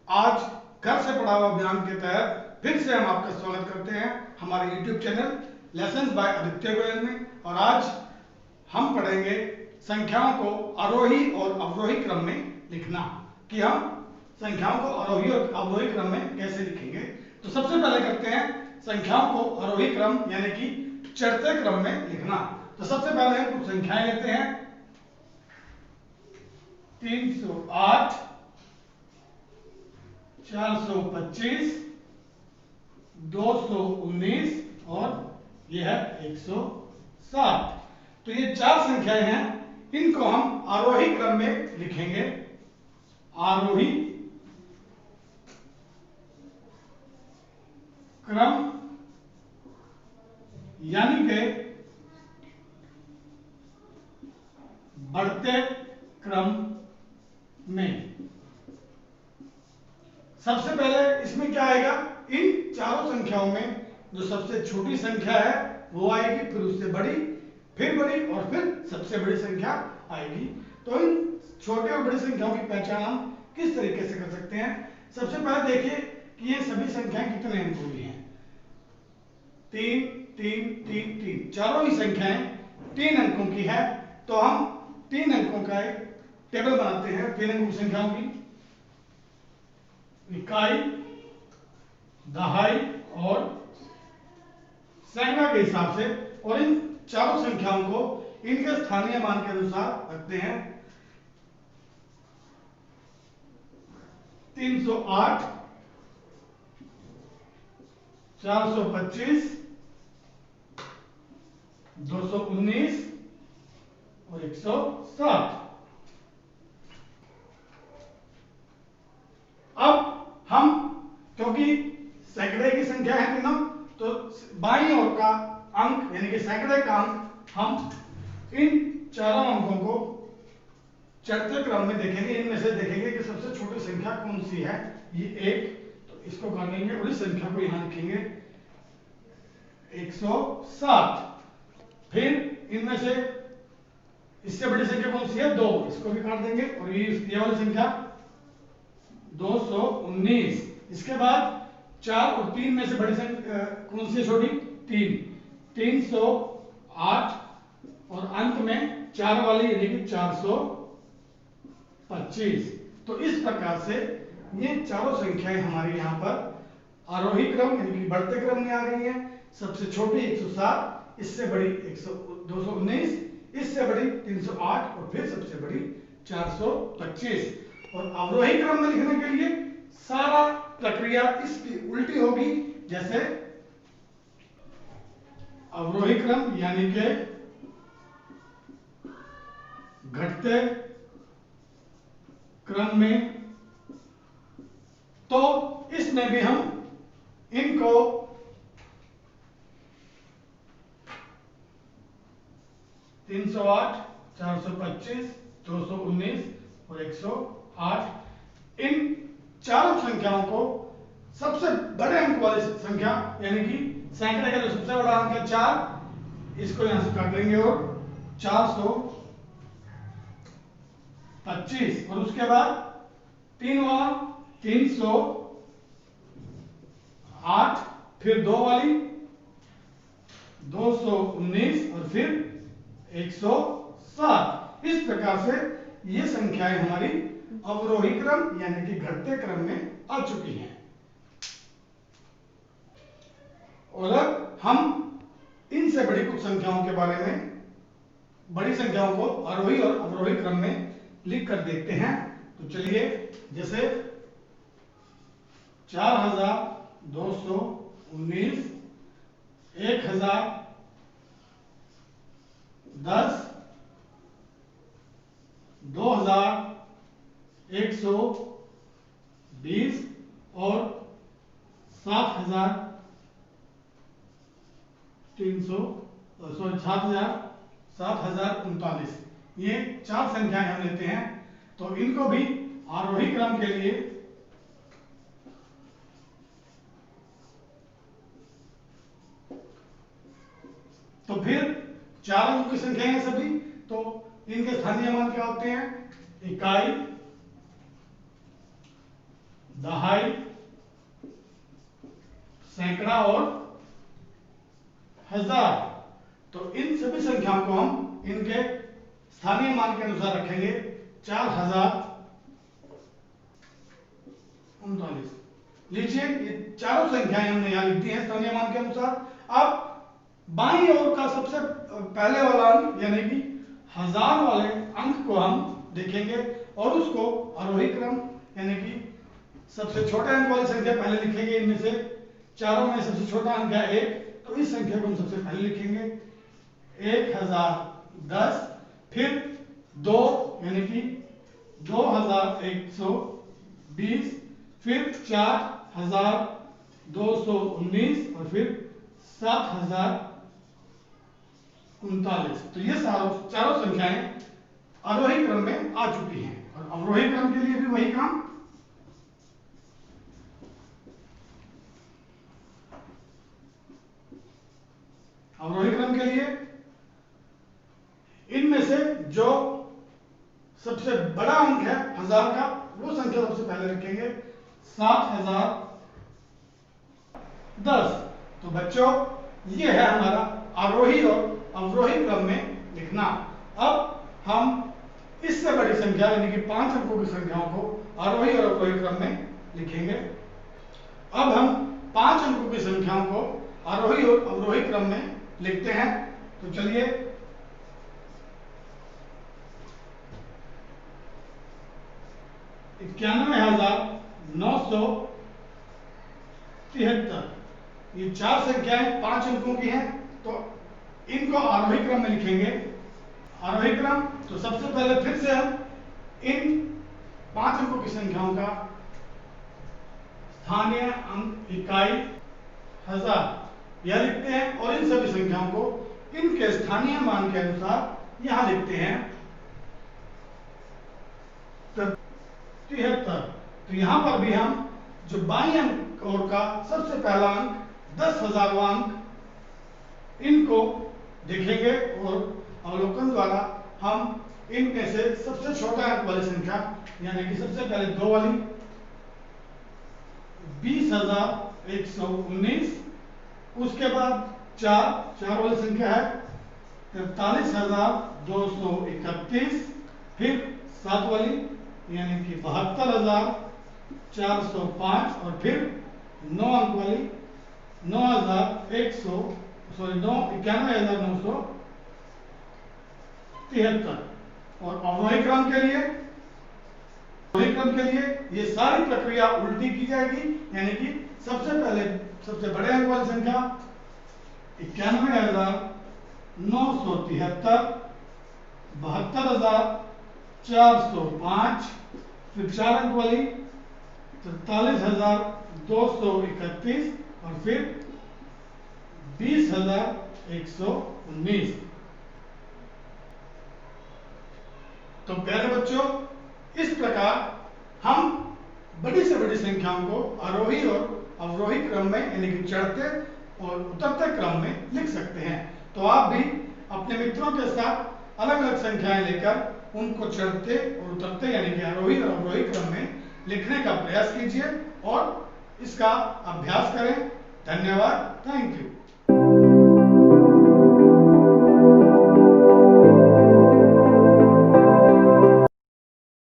आज घर से पढ़ाओ अभियान के तहत फिर से हम आपका स्वागत करते हैं हमारे YouTube channel lessons by Aditya Goyal में। और आज हम पढ़ेंगे संख्याओं को आरोही और अवरोही क्रम में लिखना, कि हम संख्याओं को आरोही और अवरोही क्रम में कैसे लिखेंगे। तो सबसे पहले करते हैं संख्याओं को आरोही क्रम यानी कि चढ़ते क्रम में लिखना। तो सबसे पहले हम कुछ संख्याएं लेते हैं। 308, 425, 219 और यह है 160। तो ये चार संख्याएं हैं, इनको हम आरोही क्रम में लिखेंगे। आरोही क्रम यानी के बढ़ते क्रम में। सबसे पहले इसमें क्या आएगा, इन चारों संख्याओं में जो सबसे छोटी संख्या है वो आएगी, फिर उससे बड़ी, फिर बड़ी और फिर सबसे बड़ी संख्या आएगी। तो इन छोटे और बड़ी संख्याओं की पहचान हम किस तरीके से कर सकते हैं। सबसे पहले देखिए कि ये सभी संख्याएं कितने अंकों की हैं। 3 3 3 3, चारों ही संख्याएं 3 अंकों की है। तो हम 3 अंकों का एक टेबल बनाते हैं। 3 अंकों की संख्याओं की इकाई, दहाई और सैकड़ा के हिसाब से, और इन चारों संख्याओं को इनके स्थानीय मान के अनुसार रखते हैं। 308, 425, 219 और 160। अब हम, क्योंकि सैकड़े की संख्या है तीनों, तो बाईं ओर का अंक यानी कि सैकड़े का अंक हम इन चारों अंकों को चढ़ते क्रम में देखेंगे। इनमें से देखेंगे कि सबसे छोटी संख्या कौन सी है। ये 1, तो इसको कर लेंगे और इस संख्या को यहां लिखेंगे 160। फिर इनमें से इससे बड़ी संख्या कौन सी है, 2, इसको भी काट देंगे। और ये वाली संख्या 219। इसके बाद 4 और 3 में से बड़ी संख्या कौन सी है, छोटी, 3, 308 और अंत में 4 वाली यानी कि 425। तो इस प्रकार से ये चारों संख्याएं हमारी यहाँ पर आरोही क्रम यानी कि बढ़ते क्रम में आ गई हैं। सबसे छोटी 160, इससे बड़ी 219, इससे बड़ी 308 और फिर सबसे बड़ी 425। और अवरोही क्रम में लिखने के लिए सारा प्रक्रिया इसकी उल्टी होगी। जैसे अवरोही क्रम यानी के घटते क्रम में, तो इसमें भी हम इनको तीन 308, 425, 219 और 108, इन चारों संख्याओं को सबसे बड़े अंक वाली संख्या यानी कि सैकड़े का जो सबसे बड़ा अंक है 4, इसको यहां से काट लेंगे और 425, और उसके बाद 3 वाला 308, फिर 2 वाली 219 और फिर 160। इस प्रकार से ये संख्याएं हमारी अवरोही क्रम यानी कि घटते क्रम में आ चुकी हैं। और अब हम इनसे बड़ी कुछ संख्याओं के बारे में, बड़ी संख्याओं को आरोही और अवरोही क्रम में लिख कर देखते हैं। तो चलिए, जैसे 4219, 1010, 2120 और 7039, ये चार संख्याएं हम लेते हैं। तो इनको भी आरोही क्रम के लिए तो फिर 4 अंकों की संख्या है सभी, तो इनके स्थानीय मान क्या होते हैं, इकाई, दहाई, सैकड़ा और हजार। तो इन सभी संख्याओं को हम इनके स्थानीय मान के अनुसार रखेंगे। 4039। लीजिए ये चारों संख्याएं हमने यहां लिख दी हैं स्थानीय मान के अनुसार। अब बाईं ओर का सबसे पहले वाला अंक यानी कि 1000 वाले अंक को हम देखेंगे और उसको आरोही क्रम यानी कि सबसे छोटे अंक वाली संख्या पहले लिखेंगे। इनमें से चारों में सबसे छोटा अंक है 1, तो इस संख्या को हम सबसे पहले लिखेंगे 1010, फिर 2 यानी कि 2120, फिर 4219 और फिर 7039। तो ये चारों संख्याएं आरोही क्रम में आ चुकी हैं। और अवरोही क्रम के लिए भी वही काम। अवरोही क्रम के लिए इनमें से जो सबसे बड़ा अंक है 1000 का, वो संख्या सबसे पहले रखेंगे 7010। तो बच्चों ये है हमारा आरोही और अवरोही क्रम में लिखना। अब हम इससे बड़ी संख्या यानी कि 5 अंकों की संख्याओं को आरोही और अवरोही क्रम में लिखेंगे। अब हम 5 अंकों की संख्याओं को आरोही और अवरोही क्रम में लिखते हैं। तो चलिए 91,973। ये 4 संख्याएं 5 अंकों की हैं, तो इनको आरोही क्रम में लिखेंगे। आरोही क्रम, तो सबसे पहले फिर से हम इन 5 अंकों की संख्याओं का स्थानीय अंक इकाई 1000 यह लिखते हैं और इन सभी संख्याओं को इनके स्थानीय मान के अनुसार यहां लिखते हैं 73। तो यहां पर भी हम जो बाईं अंक ओर का सबसे पहला अंक 10,000वां अंक, इनको देखेंगे और अवलोकन द्वारा हम इनमें से सबसे छोटा अंक वाली संख्या यानी कि सबसे पहले 2 वाली 20,119, उसके बाद 4 वाली संख्या है 43,231, फिर 7 वाली यानी कि 72,405 और फिर 9 अंक वाली 91,973। और अवरोही क्रम के लिए ये सारी प्रक्रिया उल्टी की जाएगी, यानी कि सबसे पहले सबसे बड़े अंक वाली संख्या 91,973, 72,405, फिर 4 अंक वाली 43,231 और फिर 20,119। तो प्यारे बच्चों, इस प्रकार हम बड़ी से बड़ी संख्याओं को आरोही और अवरोही क्रम में यानी कि चढ़ते और उतरते क्रम में लिख सकते हैं। तो आप भी अपने मित्रों के साथ अलग अलग संख्याएं लेकर उनको चढ़ते और उतरते यानी कि आरोही और अवरोही क्रम में लिखने का प्रयास कीजिए और इसका अभ्यास करें। धन्यवाद। Thank you.